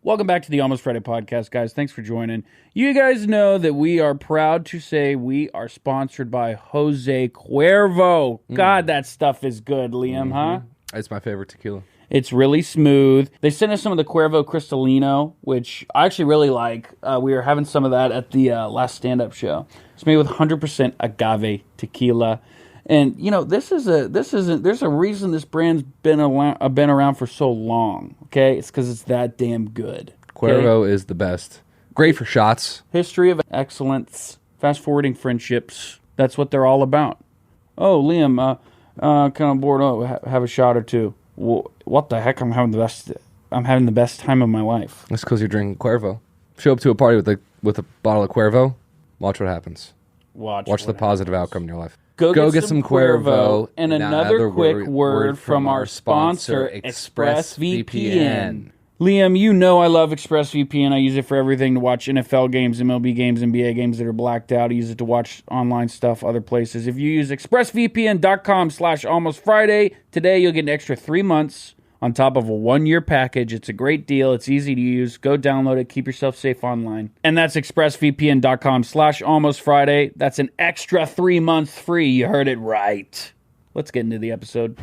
Welcome back to the Almost Friday podcast, guys. Thanks for joining. You guys know that we are proud to say we are sponsored by Jose Cuervo. God, that stuff is good, Liam, huh? It's my favorite tequila. It's really smooth. They sent us some of the Cuervo Cristalino, which I actually really like. We were having some of that at the last stand-up show. It's made with 100% agave tequila. And, you know, there's a reason this brand's been around for so long, okay? It's because it's that damn good. Cuervo is the best. Great for shots. History of excellence, fast-forwarding friendships. That's what they're all about. Oh, Liam, kind of bored. Oh, have a shot or two. What the heck? I'm having the best time of my life. That's because you're drinking Cuervo. Show up to a party with a bottle of Cuervo. Watch what happens. Watch the positive outcome in your life. Go get some Cuervo. And another quick word from our sponsor, ExpressVPN. Liam, you know I love ExpressVPN. I use it for everything, to watch NFL games, MLB games, NBA games that are blacked out. I use it to watch online stuff other places. If you use expressvpn.com/almostfriday, today you'll get an extra 3 months on top of a 1-year package. It's a great deal. It's easy to use. Go download it. Keep yourself safe online. And that's expressvpn.com/almostfriday. That's an extra 3 months free. You heard it right. Let's get into the episode.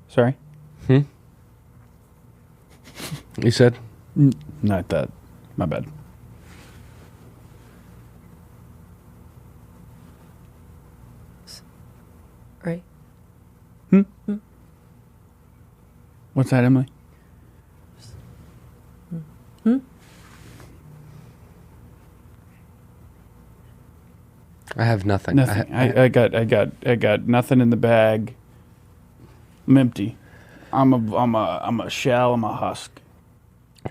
Sorry? You said? Not that. My bad. Right? What's that, Emily? I have nothing. Nothing. I got nothing in the bag. I'm empty. I'm a shell. I'm a husk.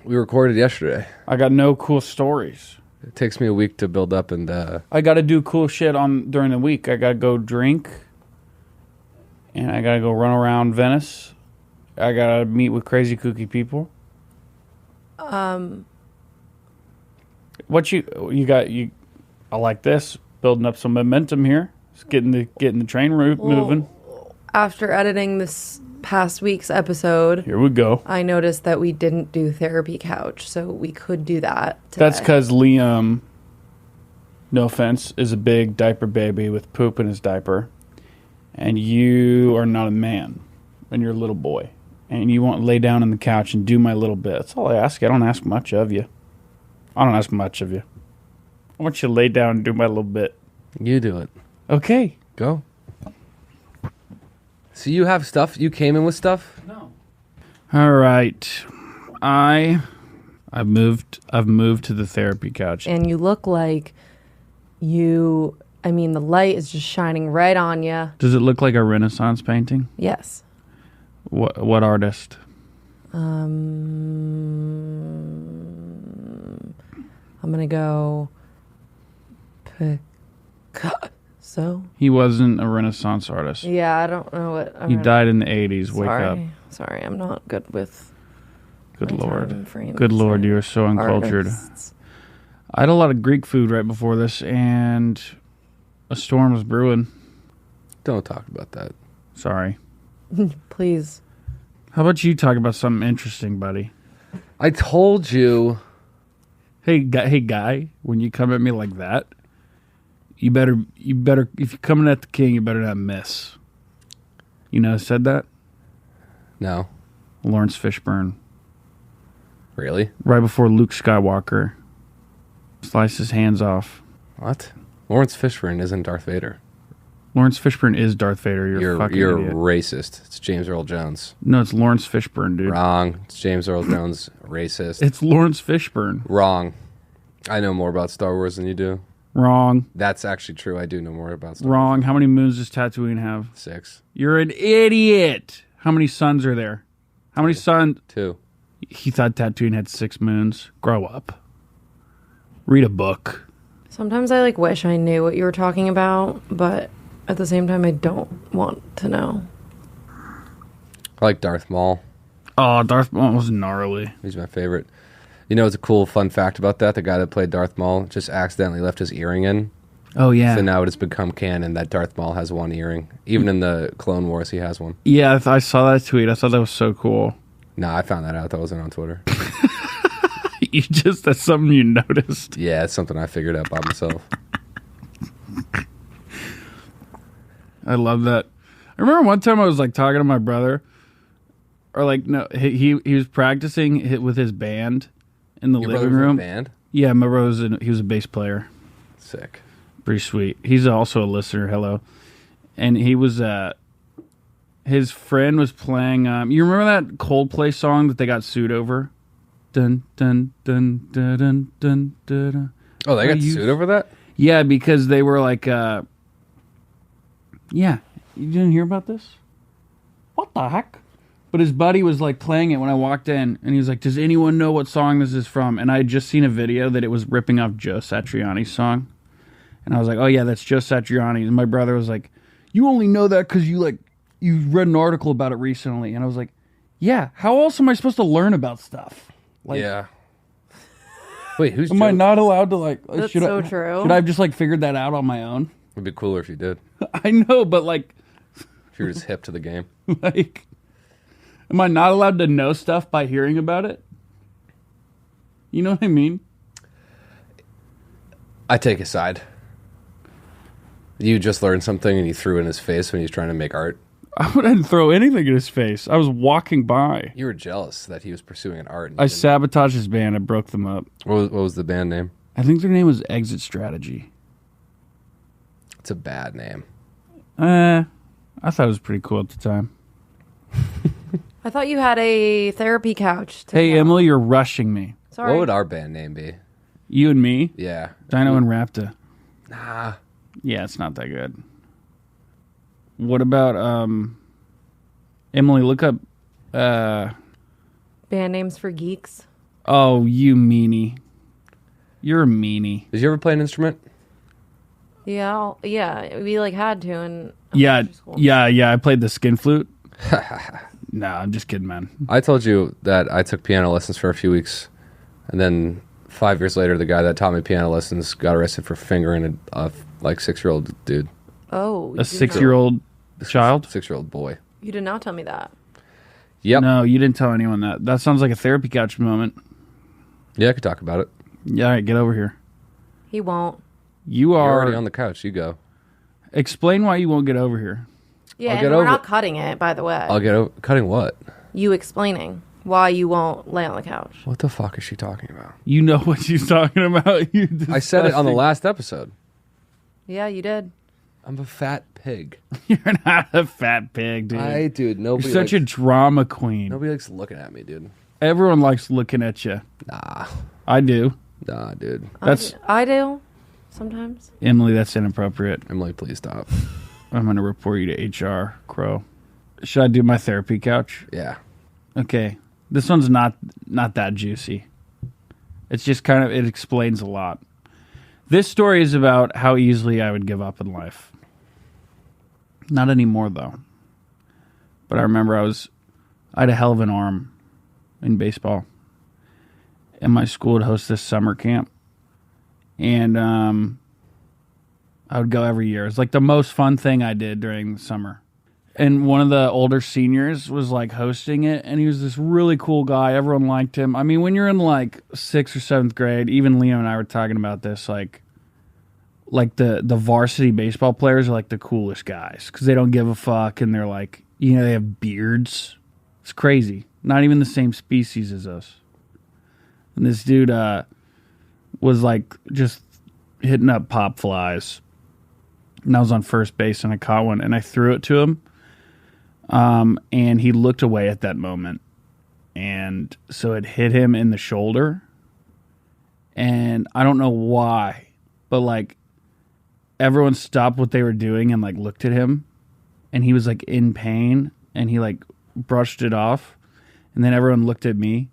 We recorded yesterday. I got no cool stories. It takes me a week to build up, and I got to do cool shit during the week. I got to go drink, and I got to go run around Venice. I got to meet with crazy kooky people. What you got? I like this, building up some momentum here. Just getting the train moving. After editing this past week's episode, Here we go. I noticed that we didn't do therapy couch, so we could do that today. That's because Liam, no offense, is a big diaper baby with poop in his diaper, and you are not a man, and you're a little boy, and you want to lay down on the couch and do my little bit. That's all I ask. I don't ask much of you. I want you to lay down and do my little bit. you do it. Okay. Go. So you have stuff? You came in with stuff? No. All right. I've moved to the therapy couch. And you look like the light is just shining right on you. Does it look like a Renaissance painting? Yes. What artist? I'm going to go Picasso. He wasn't a Renaissance artist. Yeah, I don't know what. He died in the 80s. Wake up. Sorry, I'm not good with. Good Lord. frames Good Lord, and you are so uncultured. artists. I had a lot of Greek food right before this, and a storm was brewing. Don't talk about that. Sorry. Please. How about you talk about something interesting, buddy? I told you. Hey, guy, when you come at me like that, you better, if you're coming at the king, you better not miss. You know who said that? No. Lawrence Fishburne. Really? Right before Luke Skywalker sliced his hands off. What? Lawrence Fishburne isn't Darth Vader. Lawrence Fishburne is Darth Vader. You're a fucking idiot. Racist. It's James Earl Jones. No, it's Lawrence Fishburne, dude. Wrong. It's James Earl Jones. Racist. It's Lawrence Fishburne. Wrong. I know more about Star Wars than you do. Wrong. That's actually true. I do know more about Star Wars. Wrong. How many moons does Tatooine have? 6. You're an idiot. How many suns are there? How many suns? 2. he thought tattooing had 6 moons. Grow up. Read a book. Sometimes I wish I knew what you were talking about, but at the same time I don't want to know. I like Darth Maul. Oh, Darth Maul was gnarly. He's my favorite. You know, it's a cool fun fact about that. The guy that played Darth Maul just accidentally left his earring in. Oh, yeah. So now it has become canon that Darth Maul has one earring. Even in the Clone Wars, he has one. Yeah, I saw that tweet. I thought that was so cool. Nah, I found that out. That wasn't on Twitter. That's something you noticed. Yeah, it's something I figured out by myself. I love that. I remember one time I was talking to my brother, or no, he was practicing with his band in the living room. Band? Yeah, my brother he was a bass player. Sick. Pretty sweet. He's also a listener. Hello, and he was his friend was playing. You remember that Coldplay song that they got sued over? Dun dun dun dun dun dun dun. Oh, they got sued over that? Yeah, because they were yeah, you didn't hear about this? What the heck? But his buddy was playing it when I walked in, and he was like, "Does anyone know what song this is from?" And I had just seen a video that it was ripping off Joe Satriani's song, and I was like, "Oh yeah, that's Joe Satriani." And my brother was like, "You only know that because you read an article about it recently." And I was like, "Yeah, how else am I supposed to learn about stuff?" Yeah. Wait, who's? Am I not allowed to That's true. Should I have just figured that out on my own? It'd be cooler if you did. I know, but if you're just hip to the game. Am I not allowed to know stuff by hearing about it? You know what I mean? I take his side. You just learned something and you threw it in his face when he was trying to make art. I wouldn't throw anything in his face. I was walking by. You were jealous that he was pursuing an art. I sabotaged his band. I broke them up. What was the band name? I think their name was Exit Strategy. It's a bad name. I thought it was pretty cool at the time. I thought you had a therapy couch. Hey, Emily, you're rushing me. Sorry. What would our band name be? You and me? Yeah. Dino and Raptor. Nah. Yeah, it's not that good. What about, Emily, look up, band names for geeks. Oh, you meanie. You're a meanie. Did you ever play an instrument? Yeah, we had to in elementary school. Yeah, I played the skin flute. No, I'm just kidding, man. I told you that I took piano lessons for a few weeks, and then 5 years later, the guy that taught me piano lessons got arrested for fingering a 6-year-old dude. Oh, a 6-year-old child? 6-year-old boy. You did not tell me that. Yep. No, you didn't tell anyone that. That sounds like a therapy couch moment. Yeah, I could talk about it. Yeah, all right, get over here. He won't. You're already on the couch. You go. Explain why you won't get over here. Yeah, and we're not cutting it, by the way. I'll get over... Cutting what? You explaining why you won't lay on the couch. What the fuck is she talking about? You know what she's talking about. You I said it on the last episode. Yeah, you did. I'm a fat pig. You're not a fat pig, dude. Dude, nobody. You're such a drama queen. Nobody likes looking at me, dude. Everyone likes looking at you. Nah. I do. Nah, dude. I do. Sometimes. Emily, that's inappropriate. Emily, please stop. I'm going to report you to HR, Crow. Should I do my therapy couch? Yeah. Okay. This one's not that juicy. It's just it explains a lot. This story is about how easily I would give up in life. Not anymore, though. But I remember I had a hell of an arm in baseball. And my school would host this summer camp. And I would go every year. It's the most fun thing I did during the summer. And one of the older seniors was hosting it, and he was this really cool guy. Everyone liked him. I mean, when you're in 6th or 7th grade, even Leo and I were talking about this, the varsity baseball players are the coolest guys because they don't give a fuck, and they're they have beards. It's crazy. Not even the same species as us. And this dude was just hitting up pop flies. And I was on first base, and I caught one, and I threw it to him. And he looked away at that moment. And so it hit him in the shoulder. And I don't know why, but everyone stopped what they were doing and looked at him. And he was in pain, and he brushed it off. And then everyone looked at me.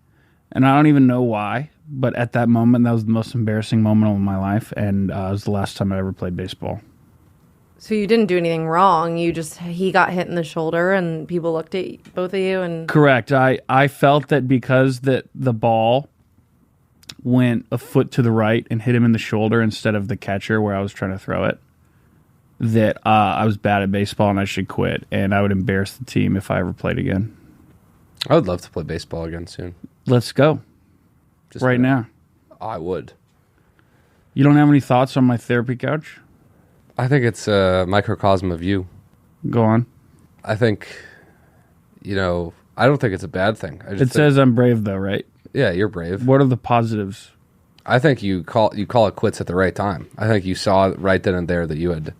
And I don't even know why, but at that moment, that was the most embarrassing moment of my life, and it was the last time I ever played baseball. So you didn't do anything wrong. He got hit in the shoulder, and people looked at both of you, and Correct. I felt that because the ball went a foot to the right and hit him in the shoulder instead of the catcher where I was trying to throw it, that I was bad at baseball and I should quit, and I would embarrass the team if I ever played again. I would love to play baseball again soon. Let's go. Just Right now. I would. You don't have any thoughts on my therapy couch? I think it's a microcosm of you. Go on. I think, I don't think it's a bad thing. It says I'm brave, though, right? Yeah, you're brave. What are the positives? I think you call it quits at the right time. I think you saw right then and there that you had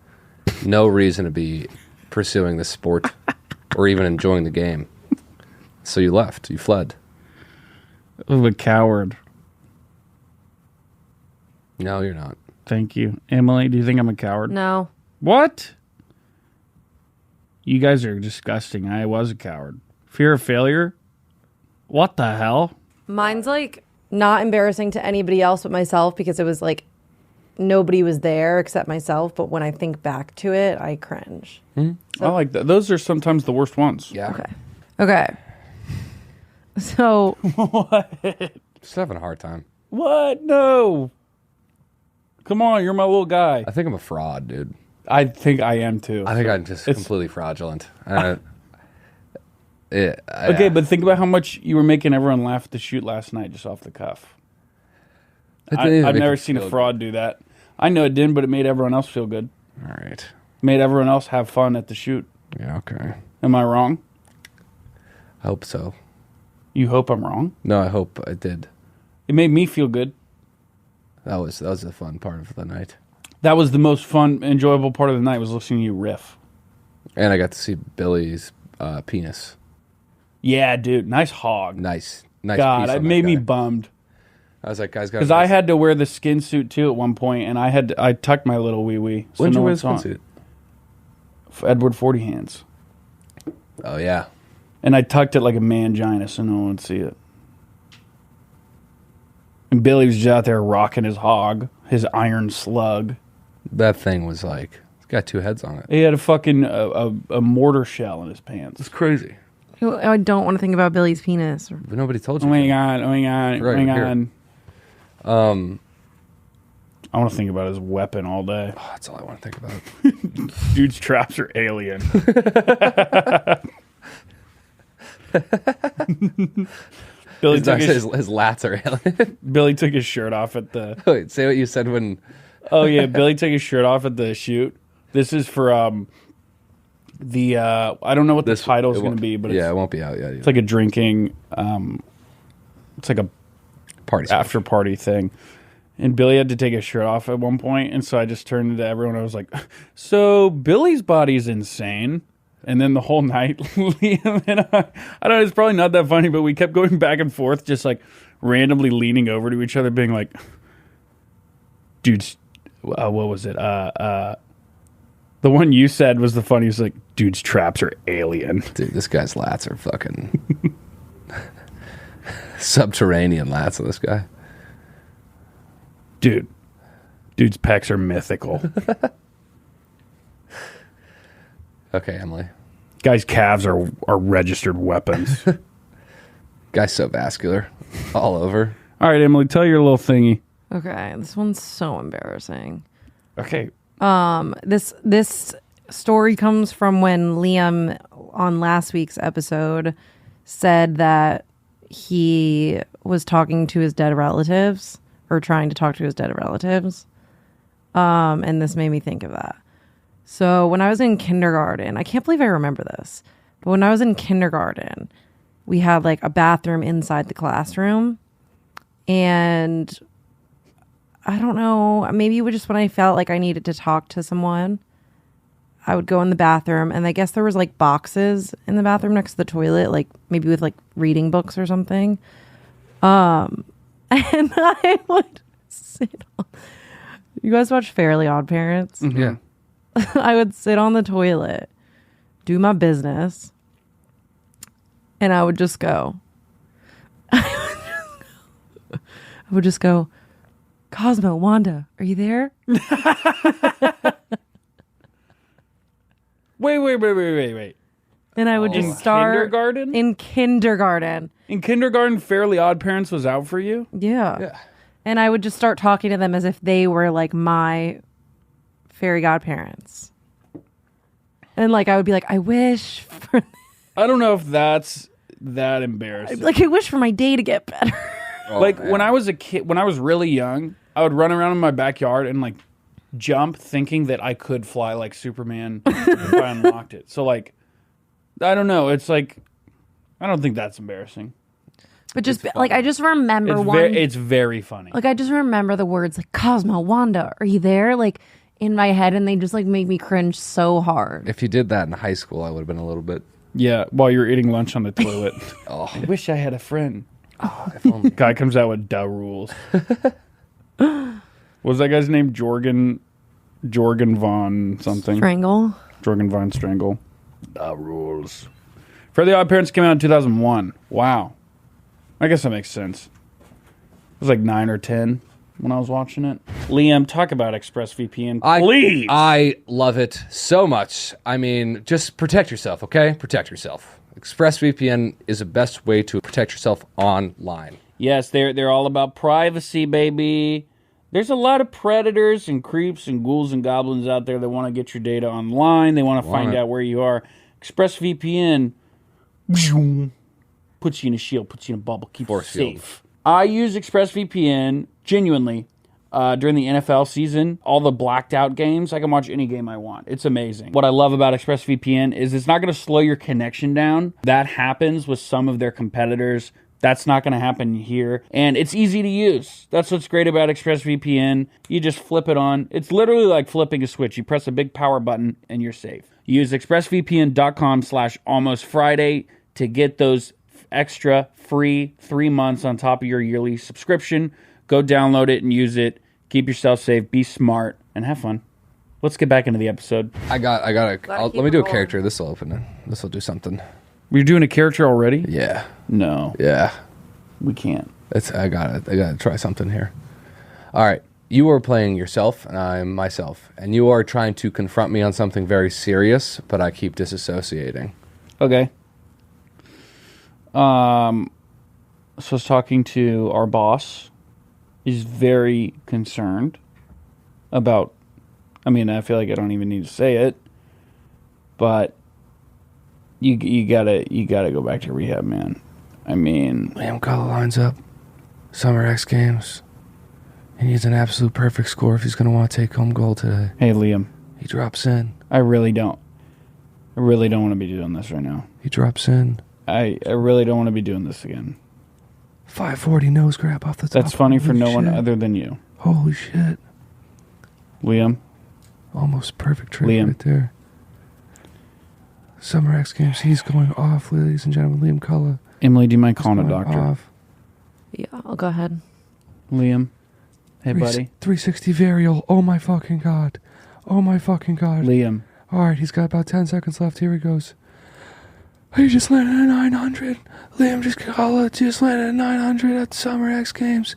no reason to be pursuing this sport or even enjoying the game. So you left. You fled. I'm a coward. No, you're not. Thank you. Emily, do you think I'm a coward? no. What? You guys are disgusting. I was a coward. Fear of failure? What the hell? Mine's like not embarrassing to anybody else but myself because it was like nobody was there except myself. But when I think back to it, I cringe. I like that. Those are sometimes the worst ones. Yeah. Okay. So Just having a hard time. What? No. Come on, you're my little guy. I think I'm a fraud, dude. I think I am too. I think I'm just completely fraudulent. Okay, but think about how much you were making everyone laugh at the shoot last night just off the cuff. I've never seen a fraud do that. I know it didn't, but it made everyone else feel good. All right. Made everyone else have fun at the shoot. Yeah, okay. Am I wrong? I hope so. You hope I'm wrong? No, I hope I did. It made me feel good. That was the fun part of the night. That was the most fun, enjoyable part of the night was listening to you riff. And I got to see Billy's penis. Yeah, dude. Nice hog. Nice God, piece it on made that me guy. bummed. I was like, guys, got Because I had to wear the skin suit too at one point, and I tucked my little wee wee. So When'd you no wear one the saw skin it. suit? Edward 40 hands. Oh, yeah. And I tucked it like a mangina so no one would see it. And Billy was just out there rocking his hog, his iron slug. That thing was like, it's got two heads on it. He had a fucking a mortar shell in his pants. It's crazy. I don't want to think about Billy's penis. But nobody told Oh you. my god, oh my god, oh my Right, god. I want to think about his weapon all day. Oh, that's all I want to think about. Dude's traps are alien. Billy took his lats are alien. Billy took his shirt off at the. Wait, say what you said when. Oh yeah, Billy took his shirt off at the shoot. This is for the I don't know what the title is going to be, but it won't be out yet. it's like a drinking. It's like a party after party thing. And Billy had to take his shirt off at one point, and so I just turned to everyone. I was like, "So Billy's body's insane." And then the whole night, Liam and I don't know, it's probably not that funny, but we kept going back and forth, just like randomly leaning over to each other, being like, "Dude's, what was it? The one you said was the funniest. Like, dude's traps are alien. Dude, this guy's lats are fucking subterranean lats of this guy. Dude's pecs are mythical. Okay, Emily. Guy's calves are registered weapons. Guy's so vascular. All over. All right, Emily, tell your little thingy. Okay, this one's so embarrassing. Okay. This story comes from when Liam on last week's episode said that he was talking to his dead relatives or trying to talk to his dead relatives. And this made me think of that. So when I was in kindergarten, I can't believe I remember this, but when I was in kindergarten, we had like a bathroom inside the classroom, and I don't know, maybe it was just when I felt like I needed to talk to someone, I would go in the bathroom, and I guess there was like boxes in the bathroom next to the toilet, like maybe with like reading books or something. And I would sit on, you guys watch Fairly Odd Parents? Mm-hmm. Yeah. I would sit on the toilet, do my business, and I would just go. I I would just go, Cosmo, Wanda, are you there? Wait. And I would just start kindergarten? in kindergarten. In kindergarten, Fairly Odd Parents was out for you? Yeah. And I would just start talking to them as if they were like my fairy godparents. And like I would be like, I wish for I don't know if that's that embarrassing. I wish for my day to get better. When I was a kid, when I was really young, I would run around in my backyard and like jump thinking that I could fly like Superman if I unlocked it. So like, I don't know. It's like, I don't think that's embarrassing. But just like, I just remember it's very funny. Like I just remember the words like, Cosmo, Wanda, are you there? Like in my head, and they just like make me cringe so hard. If you did that in high school, I would have been a little bit. Yeah, while you're eating lunch on the toilet. I wish I had a friend. If only. Guy comes out with da rules. Was that guy's name Jorgen von something? Strangle. Jorgen von Strangle. Da rules. Fairly Odd Parents came out in 2001. Wow. I guess that makes sense. It was like 9 or 10 when I was watching it. Liam, talk about ExpressVPN, please. I love it so much. I mean, just protect yourself, okay? Protect yourself. ExpressVPN is the best way to protect yourself online. Yes, they're all about privacy, baby. There's a lot of predators and creeps and ghouls and goblins out there that want to get your data online. They want to find out where you are. ExpressVPN puts you in a shield, puts you in a bubble, keeps you safe. I use ExpressVPN genuinely during the NFL season. All the blacked out games, I can watch any game I want. It's amazing. What I love about ExpressVPN is it's not going to slow your connection down. That happens with some of their competitors. That's not going to happen here. And it's easy to use. That's what's great about ExpressVPN. You just flip it on. It's literally like flipping a switch. You press a big power button and you're safe. Use expressvpn.com/almostfriday to get those extra free 3 months on top of your yearly subscription. Go download it and use it. Keep yourself safe. Be smart and have fun. Let's get back into the episode. Let me do a character. This will open it. This will do something. We're doing a character already? Yeah. No. Yeah. We can't. I got to try something here. All right. You are playing yourself, and I'm myself. And you are trying to confront me on something very serious, but I keep disassociating. Okay. So I was talking to our boss. He's very concerned about, I mean, I feel like I don't even need to say it, but you gotta go back to rehab, man. I mean, Liam Cullen lines up. Summer X Games. He needs an absolute perfect score if he's going to want to take home gold today. Hey, Liam. He drops in. I really don't want to be doing this right now. He drops in. I really don't want to be doing this again. 540 nose grab off the top. That's funny for no one other than you. Holy shit. Liam. Almost perfect trick right there. Summer X Games, he's going off, ladies and gentlemen. Liam Cullen. Emily, do you mind calling a doctor? Off. Yeah, I'll go ahead. Liam. Hey, buddy. 360 varial. Oh, my fucking God. Oh, my fucking God. Liam. All right, he's got about 10 seconds left. Here he goes. He just landed at 900. Liam just landed at 900 at the Summer X Games.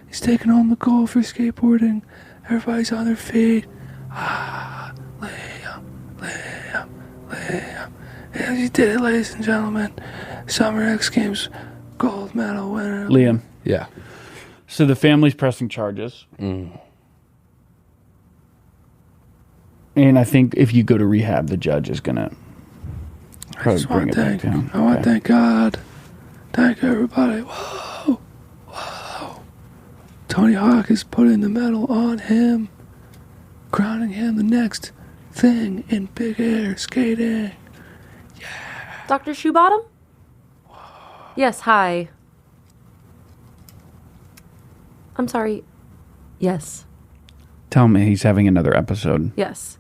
He's taking home the gold for skateboarding. Everybody's on their feet. Liam. And he did it, ladies and gentlemen. Summer X Games gold medal winner. Liam. Yeah. So the family's pressing charges. And I think if you go to rehab, the judge is going to probably bring it back down. I want to thank God. Thank everybody. Whoa. Tony Hawk is putting the medal on him, crowning him the next thing in big air skating. Dr. Shoebottom? Yes, hi. I'm sorry. Yes. Tell me he's having another episode. Yes.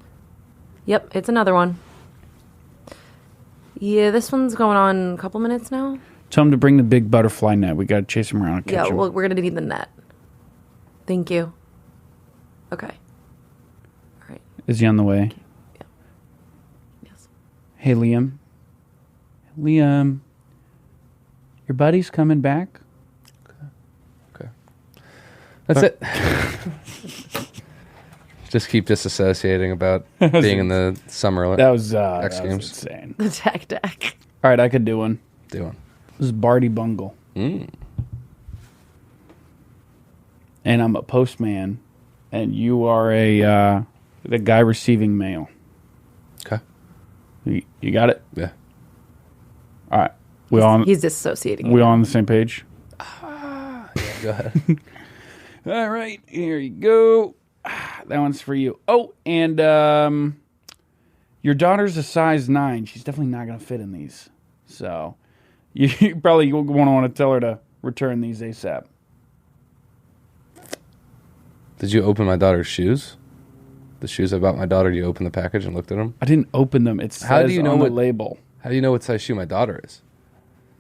Yep, it's another one. Yeah, this one's going on a couple minutes now. Tell him to bring the big butterfly net. We got to chase him around and catch him. Well, we're going to need the net. Thank you. Okay. All right. Is he on the way? Yeah. Yes. Hey, Liam. Liam. Your buddy's coming back? Okay. That's it. Just keep disassociating about being in the summer That was X that was Games. insane. The tech deck. All right, I could do one. Do one. This is Barty Bungle. Mm. And I'm a postman, and you are the guy receiving mail. Okay. You got it? Yeah. All right. We all He's disassociating. we all on the same page? Yeah, go ahead. All right, here you go. That one's for you. Oh, and your daughter's a size 9. She's definitely not going to fit in these. So you probably want to tell her to return these ASAP. Did you open my daughter's shoes? The shoes I bought my daughter, you opened the package and looked at them? I didn't open them. It says How do you know on the what label. How do you know what size shoe my daughter is?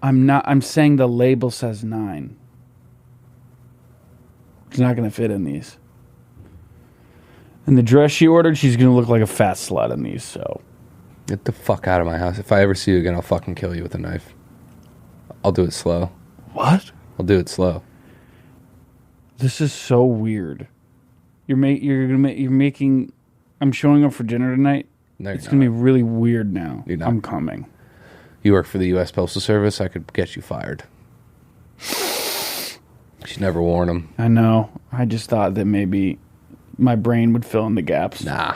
I'm saying the label says 9. She's not going to fit in these. And the dress she ordered, she's going to look like a fat slut in these, so. Get the fuck out of my house. If I ever see you again, I'll fucking kill you with a knife. I'll do it slow. What? I'll do it slow. This is so weird. You're making. I'm showing up for dinner tonight. No, It's you're gonna be not. really weird now. You're not. I'm coming. You work for the U.S. Postal Service. I could get you fired. You should never warn them. I know. I just thought that maybe my brain would fill in the gaps. Nah.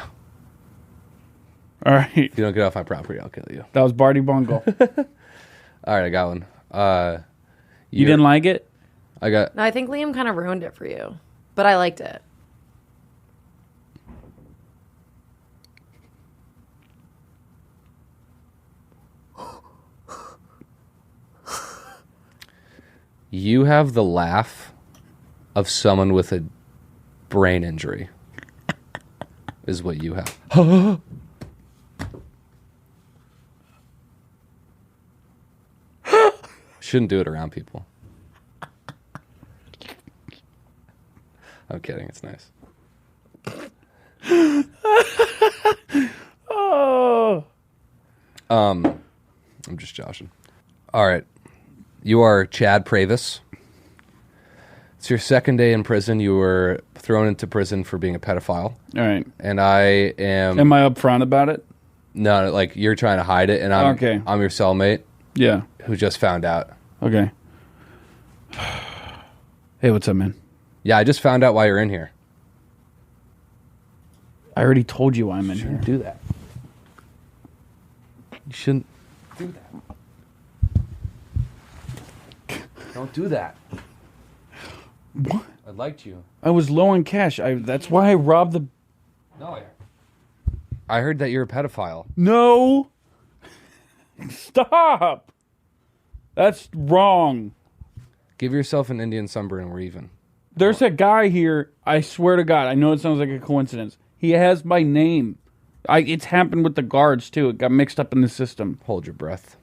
All right. If you don't get off my property, I'll kill you. That was Barty Bungle. All right, I got one. You didn't like it? I got. No, I think Liam kind of ruined it for you, but I liked it. You have the laugh of someone with a brain injury. Is what you have. Shouldn't do it around people. I'm kidding. It's nice. Oh. I'm just joshing. All right. You are Chad Pravis. It's your second day in prison. You were thrown into prison for being a pedophile. All right. And I am... Am I upfront about it? No, like you're trying to hide it, and I'm your cellmate Yeah. who just found out. Okay. Hey, what's up, man? Yeah, I just found out why you're in here. I already told you why I'm in here. Do that. You shouldn't do that. Don't do that. What? I liked you. I was low on cash. That's why I robbed the... No, I heard that you're a pedophile. No. Stop. That's wrong. Give yourself an Indian sunburn and we're even. There's a guy here, I swear to God, I know it sounds like a coincidence. He has my name. It's happened with the guards, too. It got mixed up in the system. Hold your breath.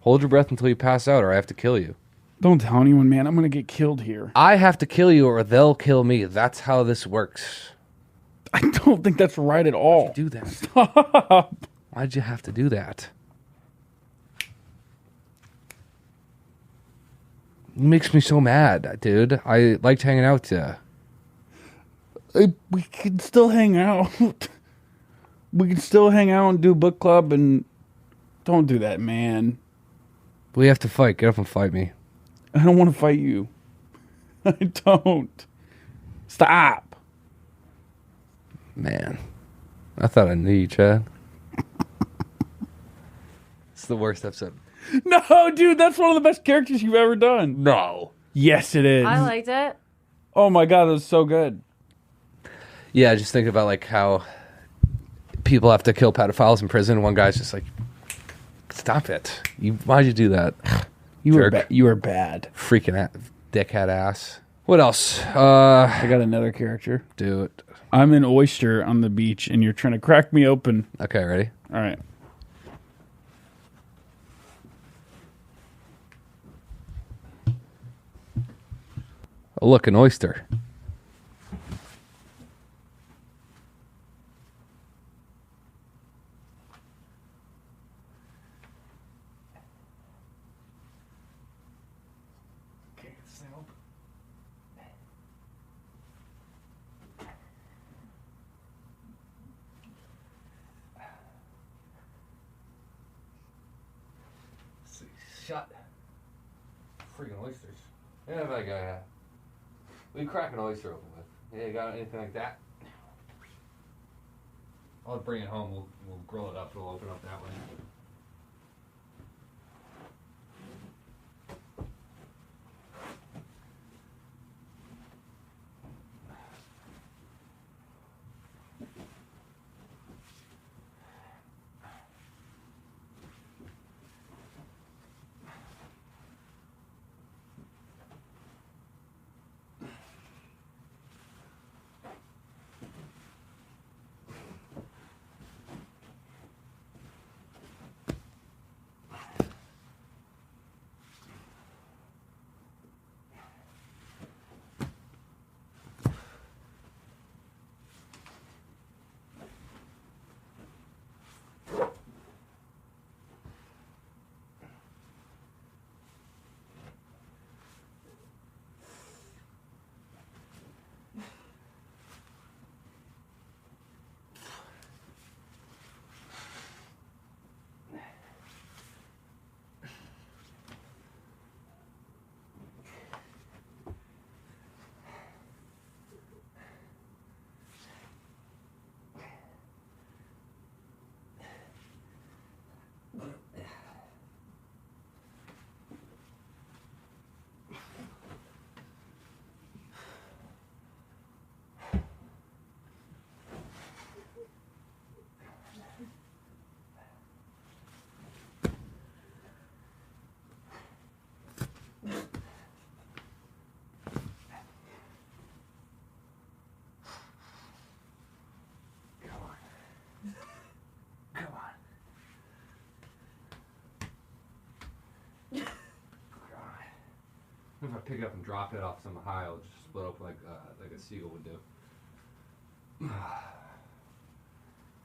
Hold your breath until you pass out or I have to kill you. Don't tell anyone, man. I'm going to get killed here. I have to kill you or they'll kill me. That's how this works. I don't think that's right at all. Do that. Stop. Why'd you have to do that? It makes me so mad, dude. I liked hanging out with you. We can still hang out. We can still hang out and do book club and... Don't do that, man. We have to fight. Get up and fight me. I don't want to fight you. I don't. Stop. Man. I thought I knew you, Chad. It's the worst episode. No, dude, that's one of the best characters you've ever done. No. Yes, it is. I liked it. Oh my God, that was so good. Yeah, just think about like how people have to kill pedophiles in prison. One guy's just like, stop it. Why'd you do that? You were Jerk. you were bad. Freaking dickhead ass. What else? I got another character. Do it. I'm an oyster on the beach, and you're trying to crack me open. Okay, ready? All right. Oh, look, an oyster. this thing open. Let's see. Shut. Freaking oysters. Yeah, that guy. What do you crack an oyster open with? Yeah, you got anything like that? I'll bring it home. We'll grill it up. We'll open up that way. If I pick it up and drop it off some high, it'll just split open like a seagull would do.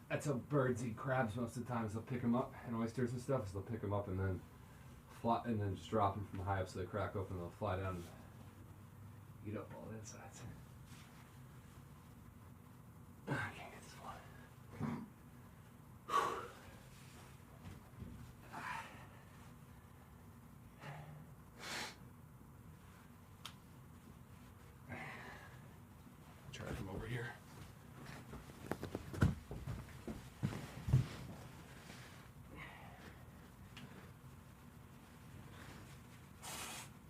That's how birds eat crabs most of the time. Is they'll pick them up, and oysters and stuff. So they'll pick them up and then fly, and then just drop them from high up so they crack open. And they'll fly down and eat up all the insides. I can't get this one. Try to come over here.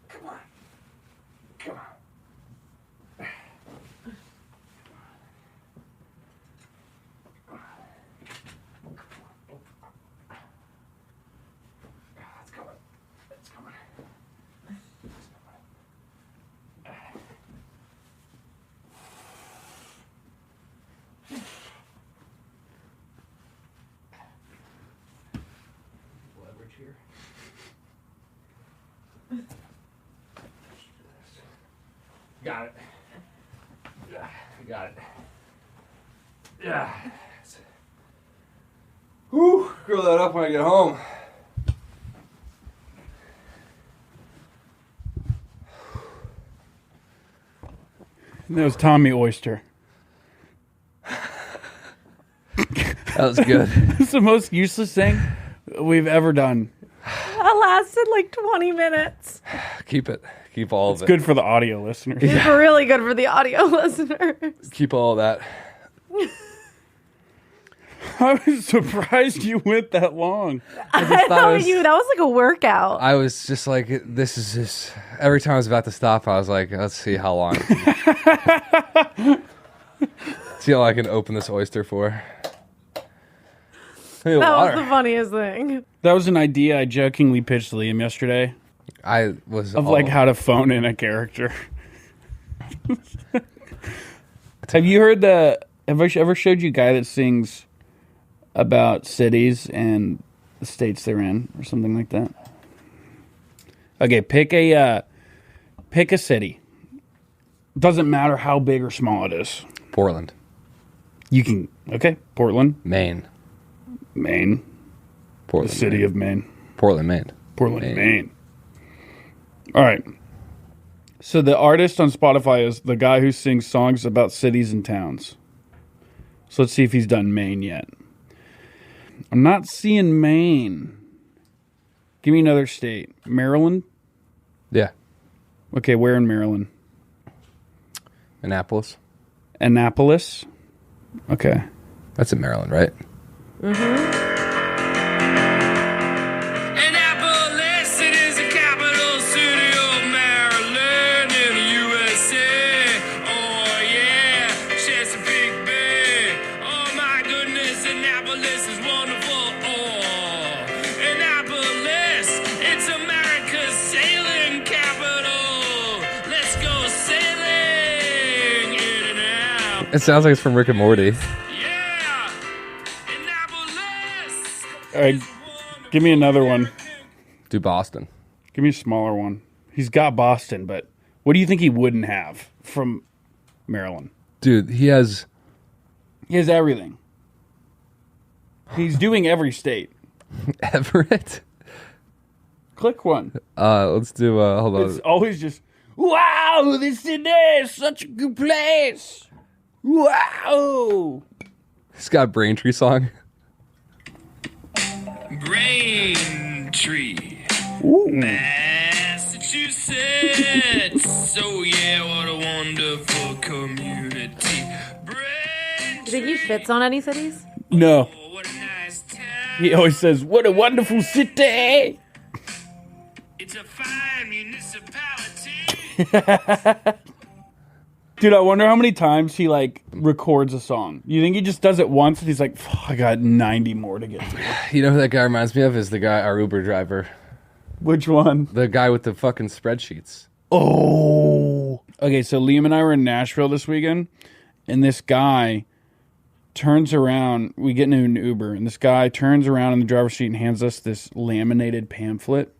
Come on. Come on. It's coming. It's coming. Leverage here. Got it. Yeah, I got it. Yeah. Whew, grill that up when I get home. That was Tommy Oyster. That was good. It's the most useless thing we've ever done. That lasted like 20 minutes. Keep it. Keep all It's of it. good for the audio listeners. It's really good for the audio listeners. Keep all of that. I was surprised you went that long. I thought know it was- you. That was like a workout. I was just like, this is just. Every time I was about to stop, I was like, let's see how long. See how long I can open this oyster for. Hey, That water. was the funniest thing. That was an idea I jokingly pitched Liam yesterday I was of like how to phone in a character. Have you heard have I ever showed you a guy that sings about cities and the states they're in or something like that? Okay, pick a city. Doesn't matter how big or small it is. Portland, You can Portland, Maine. Maine, Portland, the city Maine. of Maine. Portland, Maine. Portland, Maine. Maine. All right. So the artist on Spotify is the guy who sings songs about cities and towns. So let's see if he's done Maine yet. I'm not seeing Maine. Give me another state. Maryland? Yeah. Okay, where in Maryland? Annapolis. Annapolis? Okay. That's in Maryland, right? Annapolis, it is the capital city of Maryland in the USA. Oh yeah, Chesapeake Bay. Oh my goodness, Annapolis is wonderful. Oh, Annapolis, it's America's sailing capital. Let's go sailing in and out. It sounds like it's from Rick and Morty. Yeah, Annapolis. All right, give me another one. Do Boston. Give me a smaller one. He's got Boston, but what do you think he wouldn't have from Maryland? Dude, he has... He has everything. He's doing every state. Everett? Click one. Let's do... hold on. It's always just, wow, this city is such a good place. Wow. He's got a Braintree song. Braintree, Ooh. Massachusetts. Oh yeah, what a wonderful community. Braintree, Do you think he shits on any cities? No. what a nice town. He always says, what a wonderful city. It's a fine municipality. Dude, I wonder how many times he, like, records a song. You think he just does it once and he's like, I got 90 more to get through. You know who that guy reminds me of? Is the guy, our Uber driver. Which one? The guy with the fucking spreadsheets. Oh. Okay, so Liam and I were in Nashville this weekend, and this guy turns around. We get into an Uber, and this guy turns around in the driver's seat and hands us this laminated pamphlet.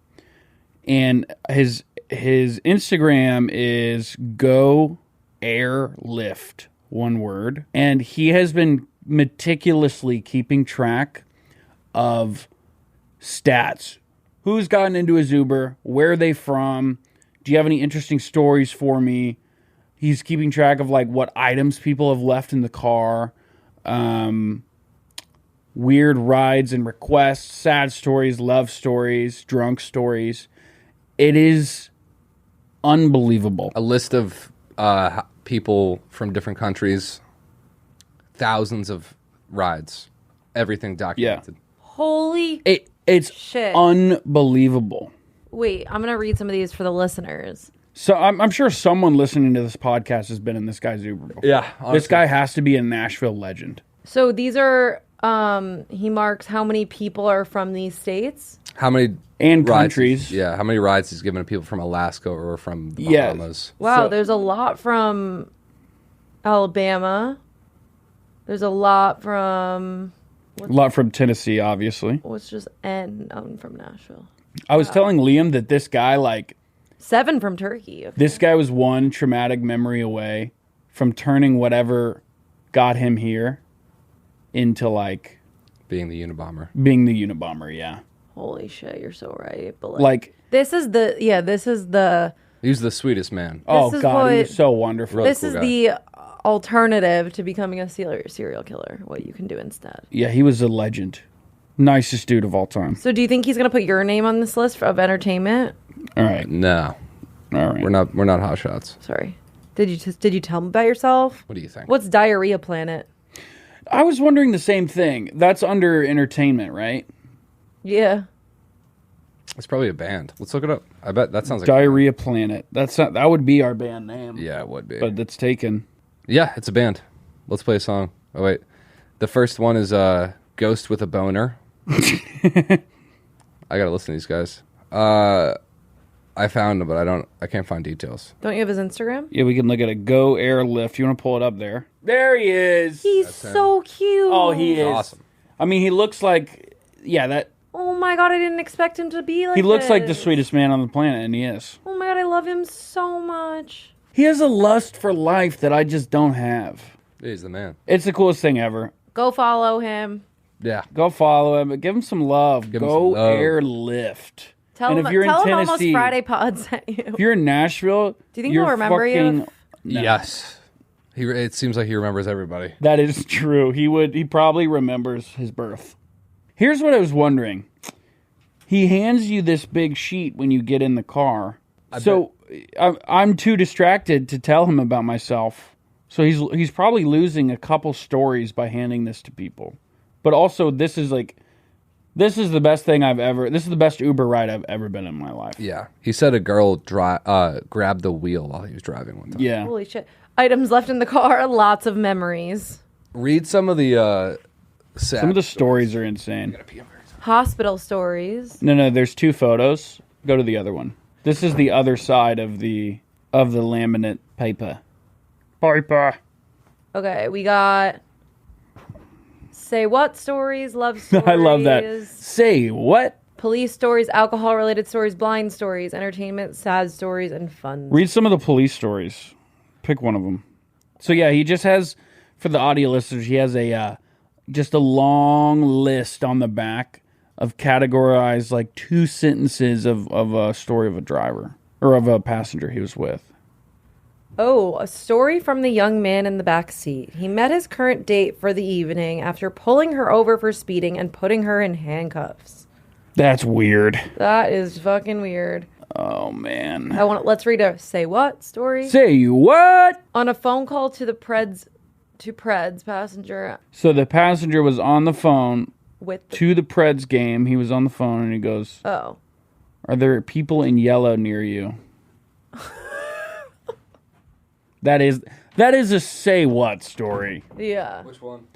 And his Instagram is Go Airlift, one word. And he has been meticulously keeping track of stats. Who's gotten into his Uber? Where are they from? Do you have any interesting stories for me? He's keeping track of like what items people have left in the car, weird rides and requests, sad stories, love stories, drunk stories. It is unbelievable. A list of people from different countries. Thousands of rides. Everything documented. Holy It's shit. unbelievable. Wait, I'm going to read some of these for the listeners. So I'm sure someone listening to this podcast has been in this guy's Uber before. Yeah, honestly. This guy has to be a Nashville legend. So these are, he marks how many people are from these states. How many And rides countries. how many rides he's given to people from Alaska or from the Yes. Bahamas? Wow, So- there's a lot from Alabama. There's a lot from, A lot from Tennessee, obviously. what's just N from Nashville. I was telling Liam that this guy, like, 7 from Turkey. Okay. this guy was one traumatic memory away from turning whatever got him here into, like, Being the Unabomber. being the Unabomber, yeah. Holy shit, you're so right. But Like, this is the He was the sweetest man. oh, is God, he what- was so wonderful. Really this cool is guy. the alternative to becoming a serial killer. What you can do instead. Yeah, he was a legend. Nicest dude of all time. So, do you think he's gonna put your name on this list of entertainment? All right. No, All right. we're not hot shots. Sorry, did you tell him about yourself? What do you think? What's Diarrhea Planet? I was wondering the same thing. That's under entertainment, right? Yeah, It's probably a band. Let's look it up. I bet that sounds like Diarrhea Planet. That would be our band name. Yeah, it would be. But it's taken. Yeah, it's a band. Let's play a song. Oh wait, the first one is "Ghost with a Boner." I gotta listen to these guys. I found them, but I can't find details. don't you have his Instagram? Yeah, we can look at a Go Airlift. You want to pull it up there? There he is. He's so cute. Oh, he is. Awesome. I mean, he looks like, that. Oh my god, I didn't expect him to be like. He looks like the this. sweetest man on the planet, and he is. Oh my god, I love him so much. He has a lust for life that I just don't have. He's the man. It's the coolest thing ever. Go follow him. Yeah. Go follow him, but give him some love. Give him Go some love. Airlift. Tell And him, if you're in tell him Almost Tennessee- Friday Pod sent you. If you're in Nashville, Do you think you're he'll remember you? fucking- if- Yes. It seems like he remembers everybody. That is true. He probably remembers his birth. Here's what I was wondering. He hands you this big sheet when you get in the car. I'm too distracted to tell him about myself. So he's probably losing a couple stories by handing this to people. But also this is the best thing this is the best Uber ride I've ever been in my life. Yeah. He said a girl grabbed the wheel while he was driving one time. Yeah. Holy shit. Items left in the car, lots of memories. Read some of the Some of the stories are insane. Hospital stories. No, there's 2 photos. Go to the other one. This is the other side of the laminate paper. Paper. Okay, we got say what stories, love stories. I love that. Say what? Police stories, alcohol-related stories, blind stories, entertainment, sad stories, and fun. Read some of the police stories. Pick one of them. So yeah, he just has, for the audio listeners, he has just a long list on the back of categorized like 2 sentences of a story of a driver or of a passenger he was with. Oh, a story from the young man in the back seat. He met his current date for the evening after pulling her over for speeding and putting her in handcuffs. That's weird. That is fucking weird. Oh man. Let's read a say what story. Say what? On a phone call to the Preds passenger So the passenger was on the phone with to the Preds game. He was on the phone and he goes, Oh. "Are there people in yellow near you?" That is a say what story. Yeah. Which one?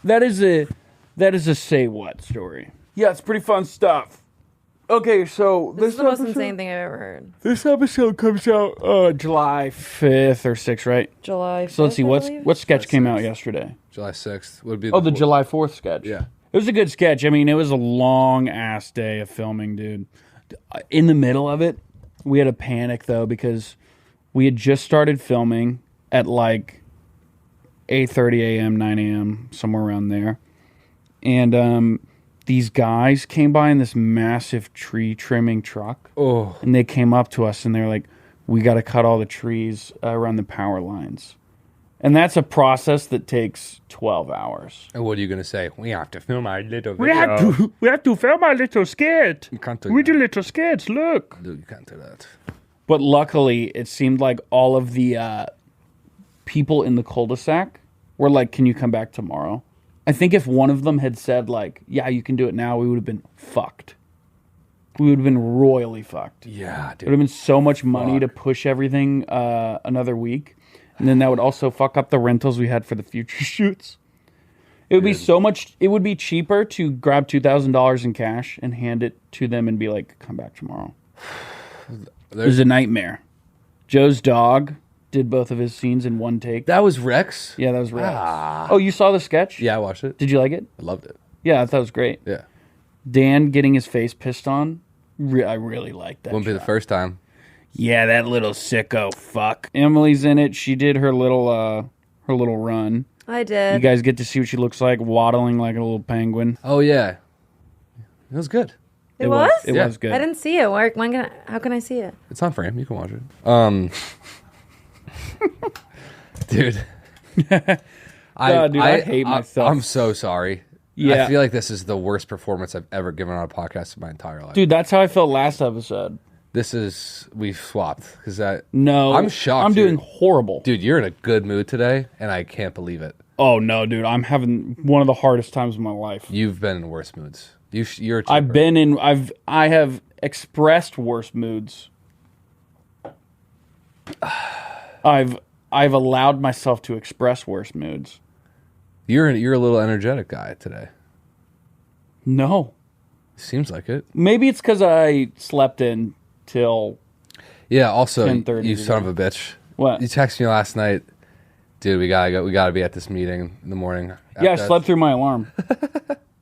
That is a say what story. Yeah, it's pretty fun stuff. Okay, so This is the most insane thing I've ever heard. This episode comes out July 5th or 6th, right? July 5th, So let's see, I believe? what sketch came out yesterday? July 6th would be Oh, the July 4th sketch. Yeah. It was a good sketch. I mean, it was a long-ass day of filming, dude. In the middle of it, we had a panic, though, because we had just started filming at like 8:30 a.m., 9 a.m., somewhere around there. And these guys came by in this massive tree trimming truck. Oh. And they came up to us and they're like, we got to cut all the trees around the power lines. And that's a process that takes 12 hours. And what are you going to say? We have to film our little video. We have to film our little skit. You can't do We that. do little skits, look. Dude, you can't do that. But luckily, it seemed like all of the people in the cul-de-sac were like, can you come back tomorrow? I think if one of them had said like, yeah, you can do it now, we would have been fucked. We would have been royally fucked. Yeah, It would have dude. been so much money to push everything another week. And then that would also fuck up the rentals we had for the future shoots. It would be so much, it would be cheaper to grab $2,000 in cash and hand it to them and be like, come back tomorrow. It was a nightmare. Joe's dog did both of his scenes in one take. That was Rex? Yeah, that was Rex. Oh, you saw the sketch? Yeah, I watched it. Did you like it? I loved it. Yeah, I thought it was great. Yeah. Dan getting his face pissed on. I really liked that. Wouldn't be the shot. first time. Yeah, that little sicko fuck. Emily's in it. She did her little run. I did. You guys get to see what she looks like, waddling like a little penguin. Oh, yeah. It was good. It was? It Yeah. was good. I didn't see it. How can I see it? It's on frame. You can watch it. Dude. God, dude, I hate myself. I'm so sorry. Yeah. I feel like this is the worst performance I've ever given on a podcast in my entire life. Dude, that's how I felt last episode. We've swapped. No. I'm shocked. I'm doing dude. horrible. Dude, you're in a good mood today, and I can't believe it. Oh, no, dude. I'm having one of the hardest times of my life. You've been in worse moods. You're a I cheaper. have expressed worse moods. I've allowed myself to express worse moods. You're a little energetic guy today. No. Seems like it. Maybe it's because I slept in till... Yeah, also, 10:30 you son today. of a bitch. What? You texted me last night. Dude, we gotta be at this meeting in the morning. Yeah, I After slept through my alarm.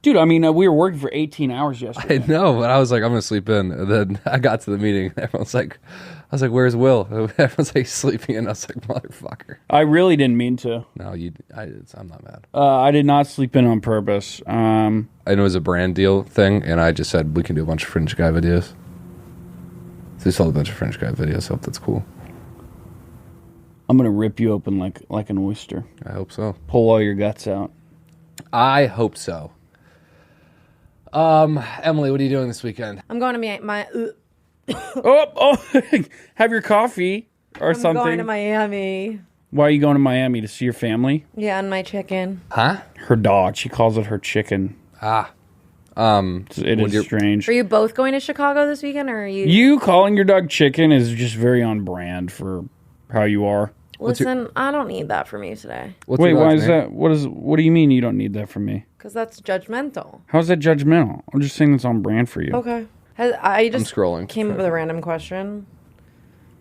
Dude, I mean, we were working for 18 hours yesterday. I know, but I was like, I'm gonna sleep in. And then I got to the meeting. And everyone's like, I was like, where's Will? Everyone's like sleeping in. I was like, motherfucker. I really didn't mean to. No, I'm not mad. I did not sleep in on purpose. I know it was a brand deal thing, and I just said we can do a bunch of Fringe Guy videos. So we saw a bunch of Fringe Guy videos. So that's cool. I'm gonna rip you open like an oyster. I hope so. Pull all your guts out. I hope so. Emily, what are you doing this weekend? I'm going to my Oh, have your coffee or something. I'm going to Miami. Why are you going to Miami? To see your family? Yeah, and my chicken. Huh? Her dog. She calls it her chicken. It is strange. Are you both going to Chicago this weekend, or are you? You calling your dog chicken is just very on brand for how you are. Listen, I don't need that from you today. Wait, why is that? What do you mean you don't need that from me? Because that's judgmental. How's that judgmental? I'm just saying that's on brand for you. Okay. I just I'm scrolling. came up with a random question.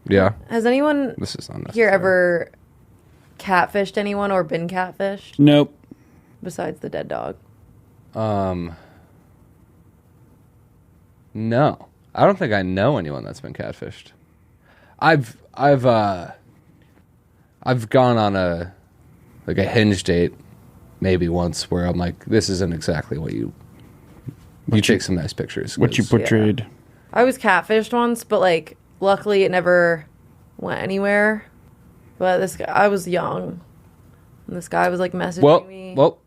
Yeah. Has anyone This is unnecessary. here ever catfished anyone or been catfished Nope. besides the dead dog? No. I don't think I know anyone that's been catfished. I've gone on a Hinge date maybe once where I'm like, this isn't exactly what you take some nice pictures. What you 'cause- portrayed. I was catfished once, but like luckily it never went anywhere. But this guy, I was young, and this guy was like messaging me. Well,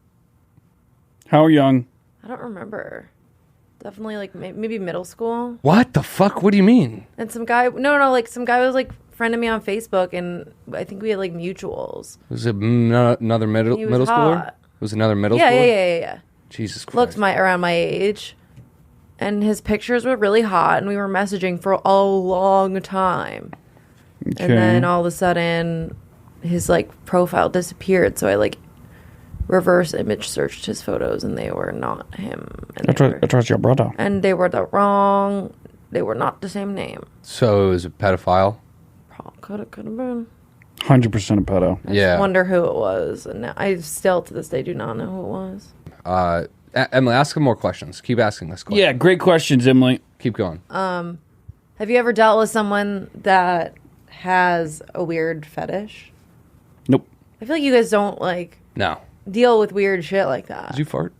How young? I don't remember. Definitely like maybe middle school. what the fuck? What do you mean? And some guy, like some guy was like friending me on Facebook, and I think we had like mutuals. Was it another middle He was schooler? hot. Was it another middle Yeah, schooler? yeah. Jesus Christ. Looked around my age, and his pictures were really hot, and we were messaging for a long time. Okay. And then all of a sudden, his like profile disappeared. So I like reverse image searched his photos, and they were not him. And That was your brother. they were they were not the same name. So it was a pedophile? Could have been. 100% a pedo. Yeah. Wonder who it was, and now, I still to this day do not know who it was. Emily, ask him more questions. Keep asking this question. Yeah, great questions, Emily. Keep going. Have you ever dealt with someone that has a weird fetish? Nope. I feel like you guys don't like No. deal with weird shit like that. Did you fart?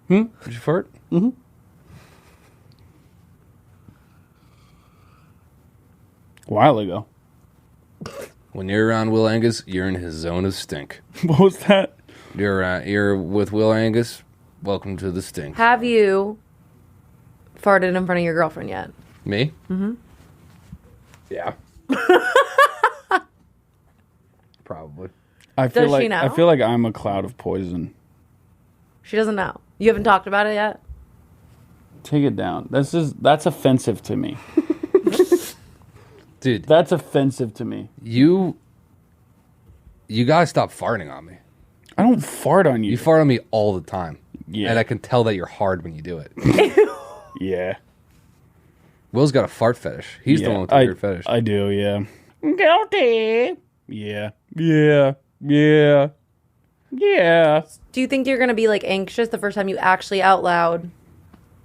Hmm? Did you fart? A while ago. When you're around Will Angus, you're in his zone of stink. What was that? You're with Will Angus. Welcome to the stink. Have you farted in front of your girlfriend yet? Me? Mm-hmm. Yeah. Probably. I feel Does like she know? I feel like I'm a cloud of poison. She doesn't know. You haven't talked about it yet? Take it down. That's offensive to me. Dude, That's offensive to me. you gotta stop farting on me. I don't fart on you. You fart on me all the time. Yeah. And I can tell that you're hard when you do it. Yeah. Will's got a fart fetish. He's the Yeah, one with the weird fetish. I do, yeah. Guilty. Yeah. Yeah. Yeah. Yeah. Do you think you're going to be like anxious the first time you actually out loud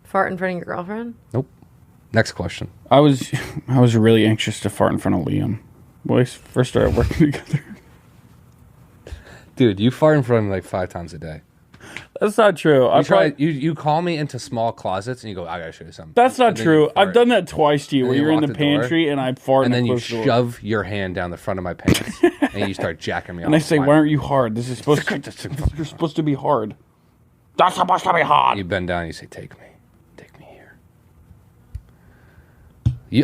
fart in front of your girlfriend? Nope. Next question. I was really anxious to fart in front of Liam. When we first started working together. Dude, you fart in front of me like 5 times a day. That's not true. You call me into small closets and you go, I gotta show you something. That's not And then true. you fart. I've done that twice to you, And where then you're you in the lock the door, pantry and I fart And in then the you closed door. shove your hand down the front of my pants and you start jacking me off. And I say, why aren't you hard? This is supposed to. You're supposed to be hard. That's supposed to be hard. You bend down and you say, take me here.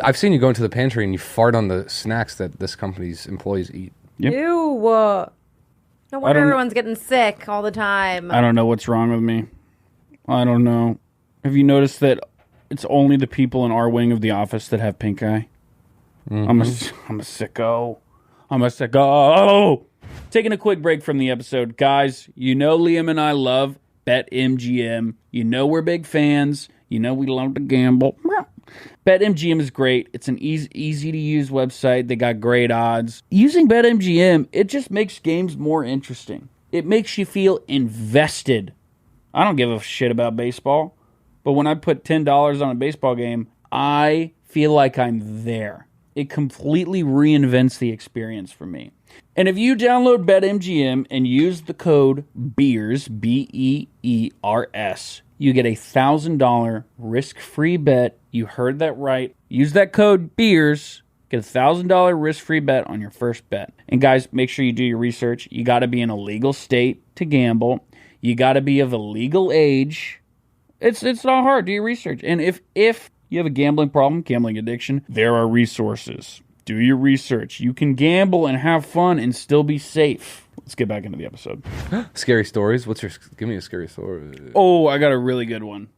I've seen you go into the pantry and you fart on the snacks that this company's employees eat. Yep. Ew. No wonder don't- everyone's getting sick all the time. I don't know what's wrong with me. I don't know. Have you noticed that it's only the people in our wing of the office that have pink eye? I'm a sicko. I'm a sicko. Taking a quick break from the episode. Guys, you know Liam and I love BetMGM. You know we're big fans. You know we love to gamble. BetMGM is great. It's an easy to use website. They got great odds. Using BetMGM, it just makes games more interesting. It makes you feel invested. I don't give a shit about baseball. But when I put $10 on a baseball game, I feel like I'm there. It completely reinvents the experience for me. And if you download BetMGM and use the code BEERS, BEERS, you get a $1,000 risk-free bet. You heard that right. Use that code BEERS, get a $1,000 risk-free bet on your first bet. And guys, make sure you do your research. You got to be in a legal state to gamble. You got to be of a legal age. It's not hard. Do your research. And if you have a gambling problem, gambling addiction, there are resources. Do your research. You can gamble and have fun and still be safe. Let's get back into the episode. Scary stories? Give me a scary story. Oh, I got a really good one.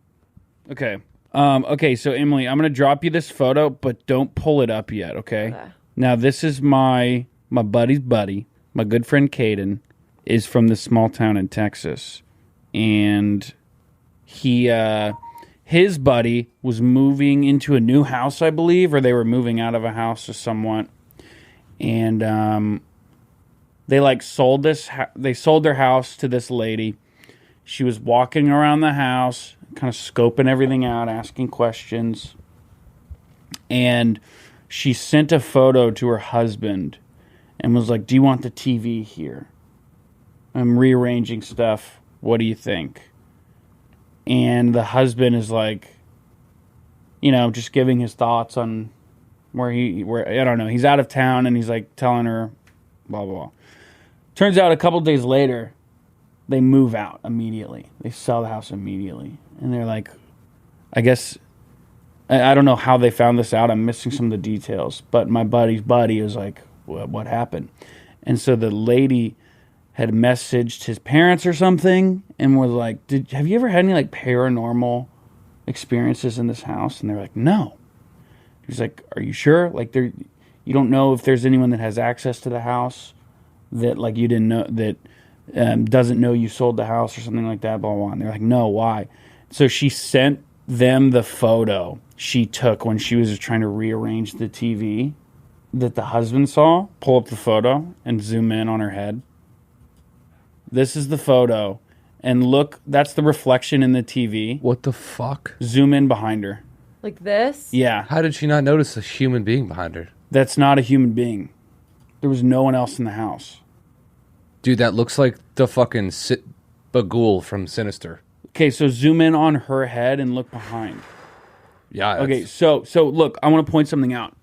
Okay. Okay, so Emily, I'm going to drop you this photo, but don't pull it up yet, okay? Now, this is my buddy's buddy. My good friend Caden is from this small town in Texas. And his buddy was moving into a new house, I believe, or they were moving out of a house or somewhat. And they sold their house to this lady. She was walking around the house, kind of scoping everything out, asking questions. And she sent a photo to her husband and was like, "Do you want the TV here? I'm rearranging stuff. What do you think?" And the husband is like, just giving his thoughts on where I don't know. He's out of town and he's like telling her, blah, blah, blah. Turns out a couple days later, they move out immediately. They sell the house immediately. And they're like, I guess, I don't know how they found this out. I'm missing some of the details. But my buddy's buddy was like, what happened? And so the lady had messaged his parents or something and was like, have you ever had any paranormal experiences in this house? And they're like, no. He's like, are you sure? You don't know if there's anyone that has access to the house that you didn't know, that doesn't know you sold the house or something like that, blah, blah, blah. And they're like, no, why? So she sent them the photo she took when she was trying to rearrange the TV that the husband saw. Pull up the photo and zoom in on her head. This is the photo. And look, that's the reflection in the TV. What the fuck? Zoom in behind her. Like this? Yeah. How did she not notice a human being behind her? That's not a human being. There was no one else in the house. Dude, that looks like the fucking Bagul from Sinister. Okay, so zoom in on her head and look behind. Yeah. Okay, so look, I want to point something out.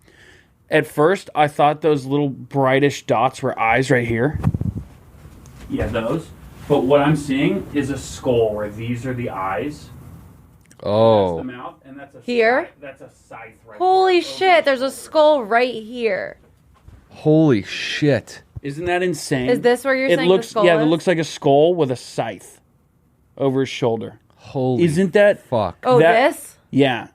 At first, I thought those little brightish dots were eyes right here. Yeah, those. But what I'm seeing is a skull where these are the eyes. Oh. That's the mouth, and that's a Here? That's a scythe right Holy there. shit, there's a skull right here. Holy shit. Isn't that insane? Is this where you're saying looks, the skull Yeah, is? it looks like a skull with a scythe over his shoulder. Holy Isn't that... fuck. Oh, this? Yeah.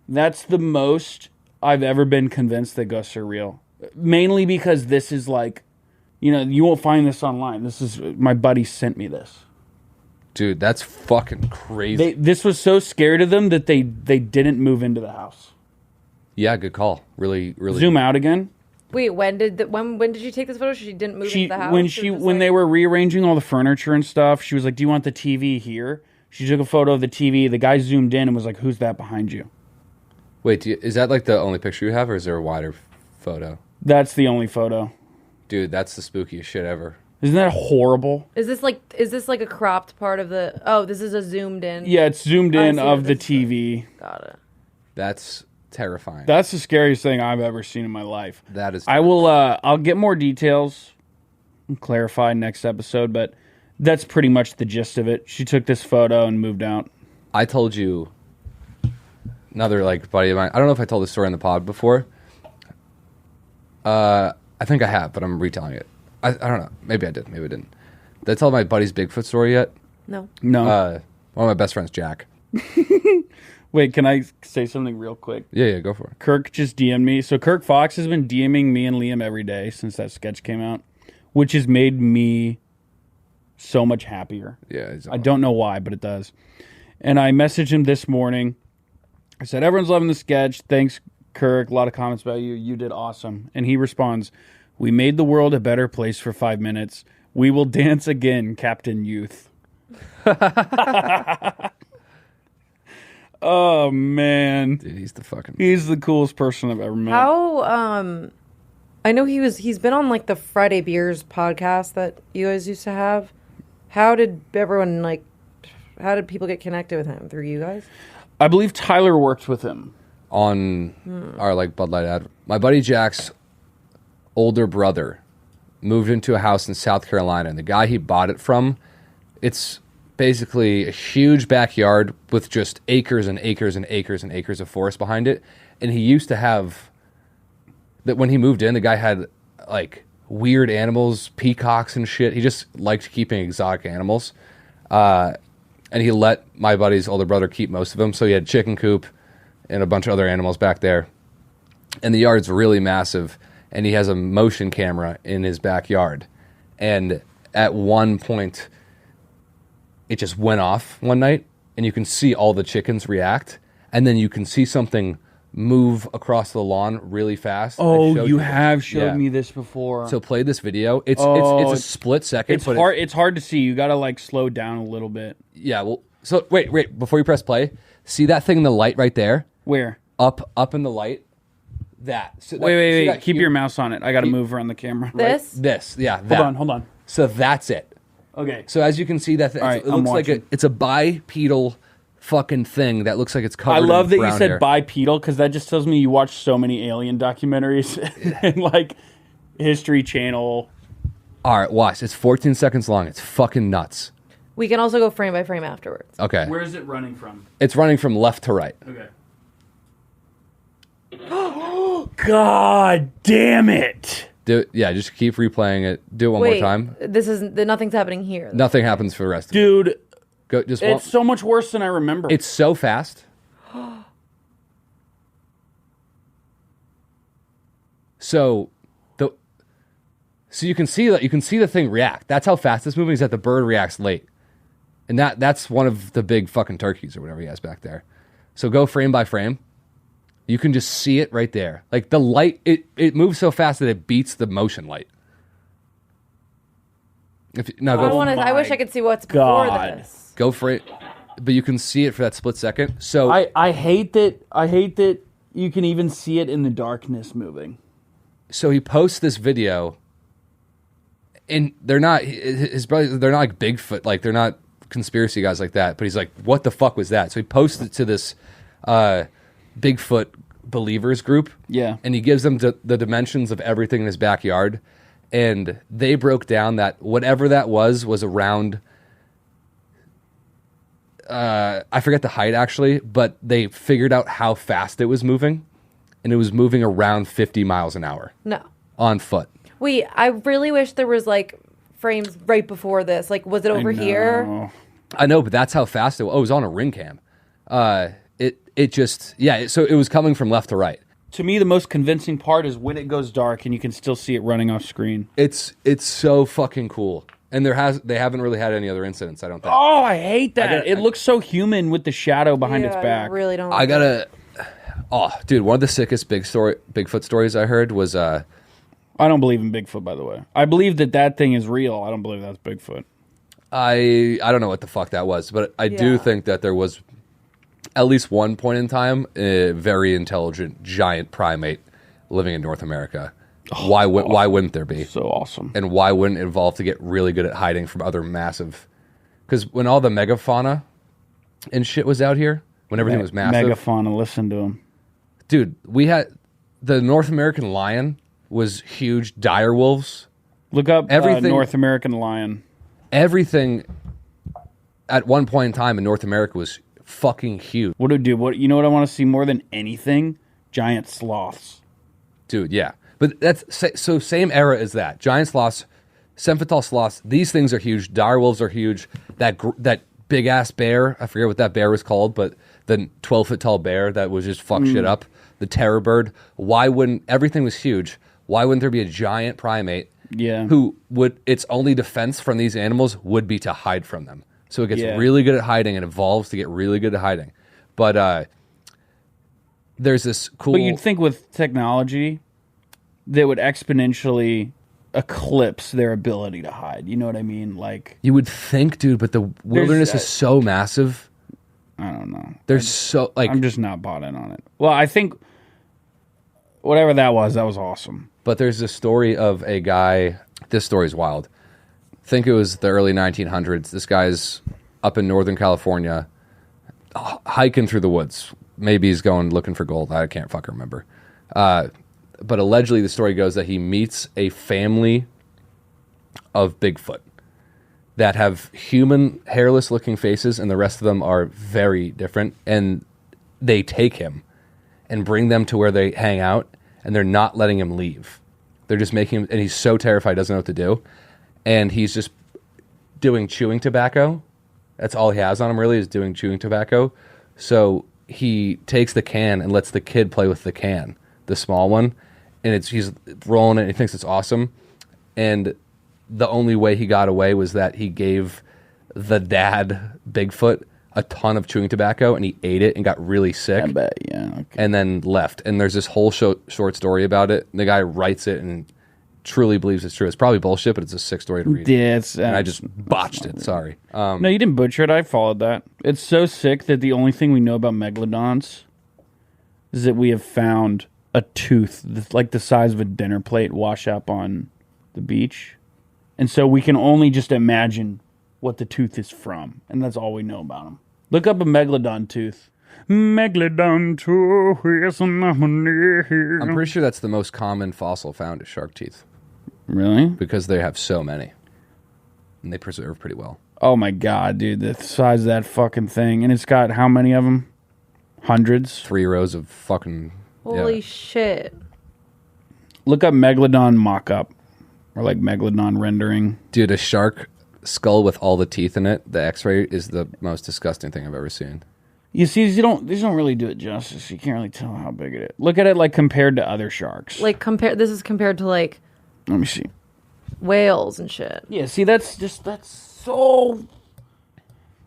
That's the most I've ever been convinced that ghosts are real. Mainly because this is you won't find this online. This is... My buddy sent me this. Dude, that's fucking crazy. This was so scary to them that they didn't move into the house. Yeah, good call. Really, really. Zoom out again. Wait, when did you take this photo? She didn't move into the house? When they were rearranging all the furniture and stuff, she was like, "Do you want the TV here?" She took a photo of the TV. The guy zoomed in and was like, "Who's that behind you?" Wait, is that the only picture you have, or is there a wider photo? That's the only photo. Dude, that's the spookiest shit ever. Isn't that horrible? Is this like a cropped part of the... Oh, this is a zoomed in. Yeah, it's zoomed in I see of what the this is. TV. Got it. That's terrifying. That's the scariest thing I've ever seen in my life. That is. I will. I'll get more details and clarify next episode, but that's pretty much the gist of it. She took this photo and moved out. I told you another buddy of mine. I don't know if I told this story on the pod before. I think I have, but I'm retelling it. I don't know. Maybe I did. Maybe I didn't. Did I tell my buddy's Bigfoot story yet? No. No. One of my best friends, Jack. Wait, can I say something real quick? Yeah, go for it. Kirk just DM'd me. So Kirk Fox has been DMing me and Liam every day since that sketch came out, which has made me so much happier. Yeah. I don't know why, but it does. And I messaged him this morning. I said, "Everyone's loving the sketch. Thanks, Kirk. A lot of comments about you. You did awesome." And he responds, "We made the world a better place for 5 minutes. We will dance again, Captain Youth." Oh man, Dude, he's he's the coolest person I've ever met. How I know he's been on like the Friday Beers podcast that you guys used to have. How did people get connected with him? Through you guys? I believe Tyler worked with him on our like Bud Light ad. My buddy Jack's older brother moved into a house in South Carolina, and the guy he bought it from, it's basically a huge backyard with just acres and acres and acres and acres of forest behind it. And he used to have that when he moved in, the guy had like weird animals, peacocks and shit. He just liked keeping exotic animals. And he let my buddy's older brother keep most of them. So he had chicken coop and a bunch of other animals back there. And the yard's really massive. And he has a motion camera in his backyard. And at one point, it just went off one night. And you can see all the chickens react. And then you can see something move across the lawn really fast. Oh, you have showed me this before. So play this video. It's a split second. It's hard. It's hard to see. You got to like slow down a little bit. Yeah. Well, so wait. Before you press play, see that thing in the light right there? Where? Up in the light. That. So wait. Keep your mouse on it. I got to move around the camera. This? Yeah. That. Hold on. So that's it. Okay. So as you can see, that thing, All right, it looks like it's a bipedal fucking thing that looks like it's covered. I love in that you said hair. bipedal because that just tells me you watch so many alien documentaries and like History Channel. All right, watch. It's 14 seconds long. It's fucking nuts. We can also go frame by frame afterwards. Okay. Where is it running from? It's running from left to right. Okay. God damn it! Just keep replaying it. Do it one more time. Nothing's happening here. Nothing happens for the rest of it. Dude, Go, just it's so much worse than I remember. It's so fast. So you can see the thing react. That's how fast this moving is. That the bird reacts late, and that's one of the big fucking turkeys or whatever he has back there. So go frame by frame. You can just see it right there. Like the light, it moves so fast that it beats the motion light. I wish I could see what's before this. Go for it, but you can see it for that split second. So I hate that you can even see it in the darkness moving. So he posts this video, and they're not his brothers. They're not like Bigfoot, like they're not conspiracy guys like that. But he's like, "What the fuck was that?" So he posts it to this Bigfoot believers group. Yeah, and he gives them the dimensions of everything in his backyard, and they broke down that whatever that was around. I forget the height actually, but they figured out how fast it was moving, and it was moving around 50 miles an hour. No. On foot. Wait, I really wish there was like frames right before this. Like, was it over here? I know, but that's how fast it was. Oh, it was on a ring cam. So it was coming from left to right. To me, the most convincing part is when it goes dark and you can still see it running off screen. It's so fucking cool. And they haven't really had any other incidents, I don't think. Oh, I hate that. It looks so human with the shadow behind its back. I really don't. Dude, one of the sickest Bigfoot stories I heard was I don't believe in Bigfoot, by the way. I believe that thing is real. I don't believe that's Bigfoot. I don't know what the fuck that was, but I do think that there was at least one point in time a very intelligent giant primate living in North America. Why wouldn't there be? So awesome. And why wouldn't it evolve to get really good at hiding from other massive... Because when all the megafauna and shit was out here, when everything was massive... Megafauna, listen to him. Dude, we had... The North American lion was huge. Dire wolves. Look up North American lion. Everything at one point in time in North America was fucking huge. You know what I want to see more than anything? Giant sloths. Dude, yeah. But that's so same era as that. Giant sloths, Semphital sloths, these things are huge. Dire wolves are huge. That big ass bear, I forget what that bear was called, but the 12-foot tall bear that was just fuck shit up. The terror bird. Everything was huge. Why wouldn't there be a giant primate who its only defense from these animals would be to hide from them? So it gets really good at hiding and evolves to get really good at hiding. But there's this cool... But you'd think with technology... that would exponentially eclipse their ability to hide. You know what I mean? Like, You would think, dude, but the wilderness is so massive. I don't know. There's so like I'm just not bought in on it. Well, I think whatever that was awesome. But there's a story of a guy. This story's wild. I think it was the early 1900s. This guy's up in Northern California, hiking through the woods. Maybe he's going looking for gold. I can't fucking remember. But allegedly, the story goes that he meets a family of Bigfoot that have human, hairless-looking faces, and the rest of them are very different. And they take him and bring them to where they hang out, and they're not letting him leave. They're just making him, and he's so terrified, doesn't know what to do. And he's just doing chewing tobacco. That's all he has on him, really, is doing chewing tobacco. So he takes the can and lets the kid play with the can, the small one, and he's rolling it, and he thinks it's awesome. And the only way he got away was that he gave the dad, Bigfoot, a ton of chewing tobacco, and he ate it and got really sick. I bet, yeah. Okay. And then left. And there's this whole short story about it. And the guy writes it and truly believes it's true. It's probably bullshit, but it's a sick story to read. Yeah, and I just botched it. Sorry. No, you didn't butcher it. I followed that. It's so sick that the only thing we know about Megladons is that we have found a tooth that's like the size of a dinner plate wash up on the beach. And so we can only just imagine what the tooth is from. And that's all we know about them. Look up a Megalodon tooth. Megalodon tooth is an anomaly. I'm pretty sure that's the most common fossil found is shark teeth. Really? Because they have so many. And they preserve pretty well. Oh my God, dude. The size of that fucking thing. And it's got how many of them? Hundreds? 3 rows of fucking... Holy shit. Look up Megalodon mock-up. Or like Megalodon rendering. Dude, a shark skull with all the teeth in it, the x-ray is the most disgusting thing I've ever seen. You see, these don't really do it justice. You can't really tell how big it is. Look at it like compared to other sharks. Like this is compared to like Let me see. whales and shit. Yeah, see, that's so...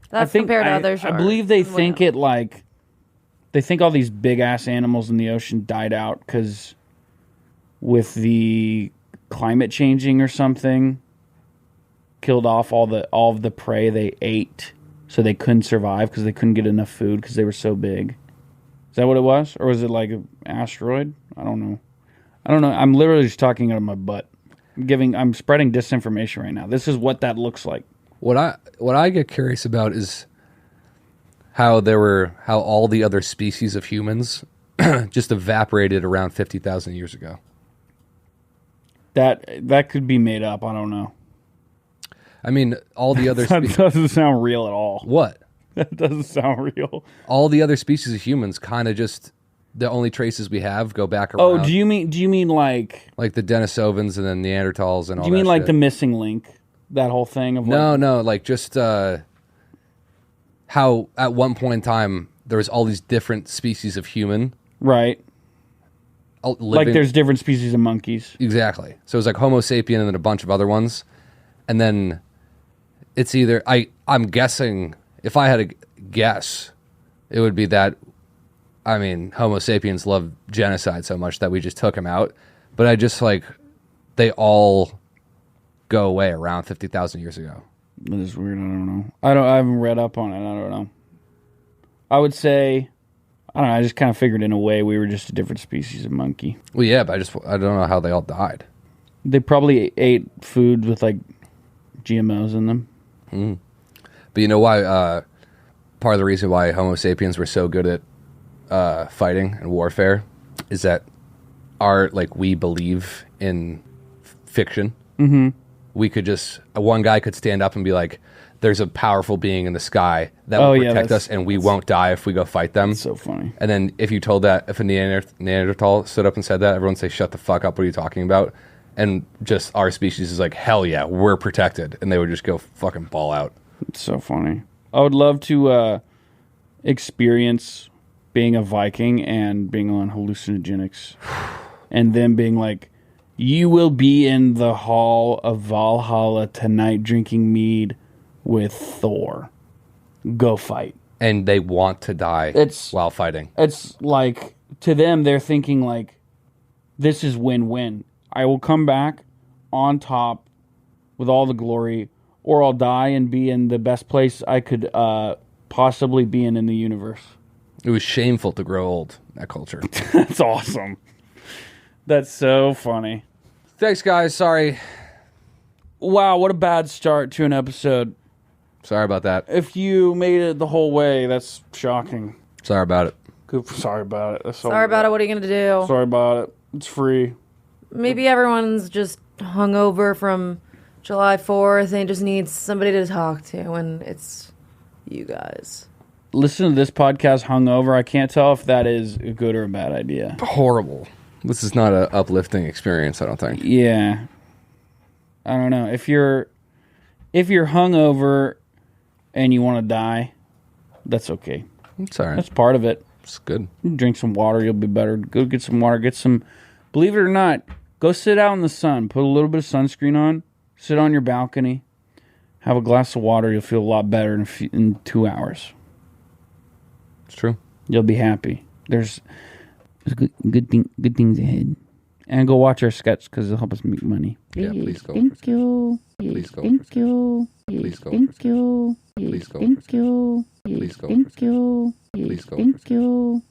That's compared to other sharks. I believe they and think whales. it like... They think all these big-ass animals in the ocean died out because with the climate changing or something, killed off all of the prey they ate, so they couldn't survive because they couldn't get enough food because they were so big. Is that what it was? Or was it like an asteroid? I don't know. I'm literally just talking out of my butt. I'm spreading disinformation right now. This is what that looks like. What I get curious about is how all the other species of humans just evaporated around 50,000 years ago. That could be made up. I don't know. I mean, all the other... That doesn't sound real at all. What? That doesn't sound real. All the other species of humans kind of just... The only traces we have go back around. Oh, do you mean like... Like the Denisovans and then Neanderthals and all that. Do you mean like shit. the missing link? That whole thing of No, like just how at one point in time there was all these different species of human. Right. Living. Like there's different species of monkeys. Exactly. So it was like Homo sapien and then a bunch of other ones. And then it's either... I'm guessing, if I had to guess, it would be that, I mean, Homo sapiens love genocide so much that we just took them out. But I just like, they all go away around 50,000 years ago. That is weird. I don't know. I haven't read up on it. I don't know. I would say, I don't know. I just kind of figured in a way we were just a different species of monkey. Well, yeah, but I don't know how they all died. They probably ate food with like GMOs in them. Mm. But you know why? Part of the reason why Homo sapiens were so good at fighting and warfare is that we believe in fiction. Mm-hmm. We could one guy could stand up and be like, there's a powerful being in the sky that will protect us and we won't die if we go fight them. That's so funny. And then if you told that, if a Neanderthal stood up and said that, everyone would say, shut the fuck up, what are you talking about? And just our species is like, hell yeah, we're protected. And they would just go fucking ball out. It's so funny. I would love to experience being a Viking and being on hallucinogenics. And then being like, you will be in the hall of Valhalla tonight drinking mead with Thor. Go fight. And they want to die while fighting. It's like, to them, they're thinking like, this is win-win. I will come back. on top with all the glory, or I'll die and be in the best place I could possibly be in the universe. It was shameful to grow old, that culture. That's awesome. That's so funny. Thanks, guys. Sorry. Wow, what a bad start to an episode. Sorry about that. If you made it the whole way, that's shocking. Sorry about it. Sorry about it. That's so Sorry about it. What are you going to do? Sorry about it. It's free. Maybe everyone's just hungover from July 4th. They just need somebody to talk to, and it's you guys. Listen to this podcast hungover. I can't tell if that is a good or a bad idea. Horrible. This is not an uplifting experience, I don't think. Yeah. I don't know. If you're hungover and you want to die, that's okay. It's all right. That's part of it. It's good. You drink some water, you'll be better. Go get some water. Believe it or not, go sit out in the sun. Put a little bit of sunscreen on. Sit on your balcony. Have a glass of water. You'll feel a lot better in 2 hours. It's true. You'll be happy. There's good things ahead. And go watch our sketch because it'll help us make money. Yeah, please go. Thank you. Please go. Thank you. Please go. Thank you. Please go. Thank you. Please go. Thank you. Please go. Thank you.